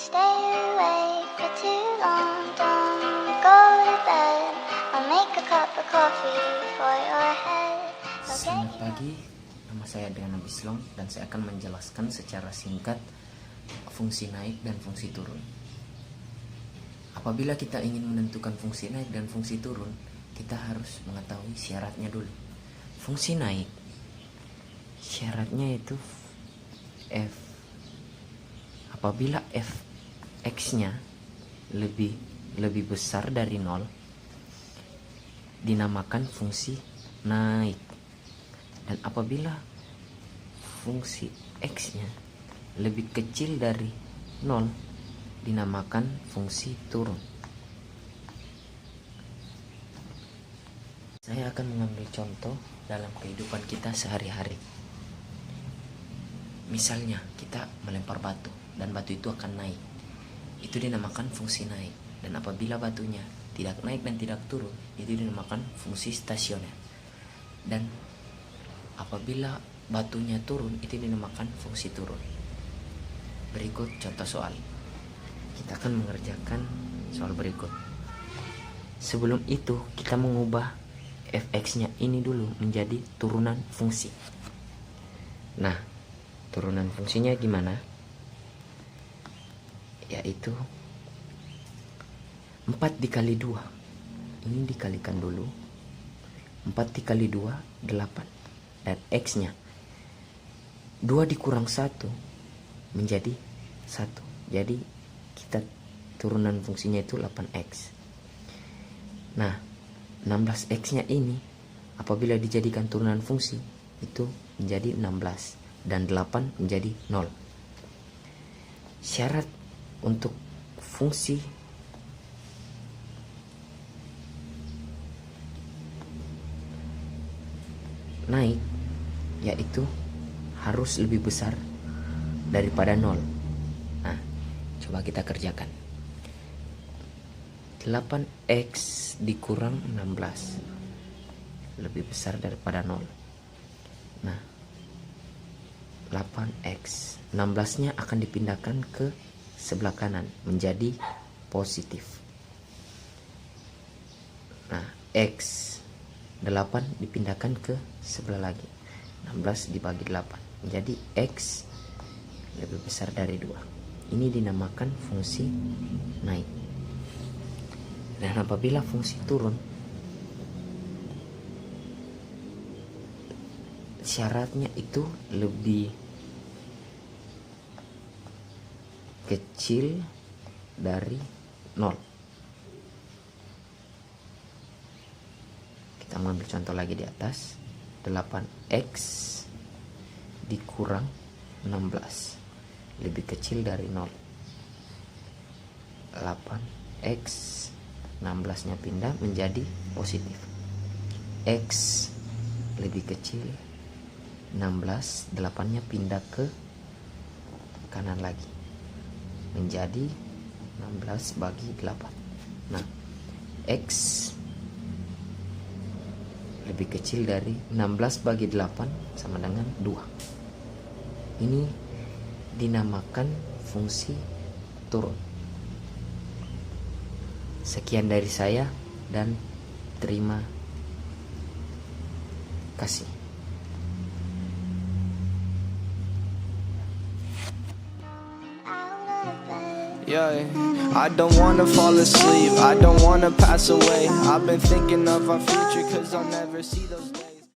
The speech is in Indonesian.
stay awake for too long. Don't go to bed. I'll make a cup of coffee for your head. Selamat pagi, nama saya Dengan Abislong dan saya akan menjelaskan secara singkat fungsi naik dan fungsi turun. Apabila kita ingin menentukan fungsi naik dan fungsi turun, kita harus mengetahui syaratnya dulu. Fungsi naik, syaratnya itu f. Apabila f(x)-nya lebih besar dari 0, dinamakan fungsi naik. Dan apabila fungsi x-nya lebih kecil dari 0, dinamakan fungsi turun. Saya akan mengambil contoh dalam kehidupan kita sehari-hari. Misalnya kita melempar batu dan batu itu akan naik. Itu dinamakan fungsi naik. Dan apabila batunya tidak naik dan tidak turun, itu dinamakan fungsi stasioner. Dan apabila batunya turun, itu dinamakan fungsi turun. Berikut contoh soal. Kita akan mengerjakan soal berikut. Sebelum itu, kita mengubah fx-nya ini dulu menjadi turunan fungsi. Nah, turunan fungsinya gimana? Yaitu 4 dikali 2. Ini dikalikan dulu. 4 dikali 2, 8. Dan x-nya 2 dikurang 1 menjadi 1. Jadi kita turunan fungsinya itu 8x. Nah, 16x-nya ini apabila dijadikan turunan fungsi itu menjadi 16 dan 8 menjadi 0. Syarat untuk fungsi naik yaitu harus lebih besar daripada 0. Nah, coba kita kerjakan. 8x dikurang 16 lebih besar daripada 0. Nah, 8x 16-nya akan dipindahkan ke sebelah kanan menjadi positif. Nah, x 8 dipindahkan ke sebelah lagi. 16 dibagi 8 menjadi x lebih besar dari 2. Ini dinamakan fungsi naik. Dan apabila fungsi turun, syaratnya itu lebih kecil dari 0. Kita mengambil contoh lagi di atas. 8x dikurang 16 lebih kecil dari 0. 8x 16-nya pindah menjadi positif. X lebih kecil 16, 8-nya pindah ke kanan lagi menjadi 16 bagi 8. Nah, X lebih kecil dari 16 bagi 8 sama dengan 2. Ini dinamakan fungsi turun. Sekian dari saya dan terima kasih. Yeah, I don't wanna fall asleep, I don't wanna pass away. I've been thinking of our future, cause I'll never see those days.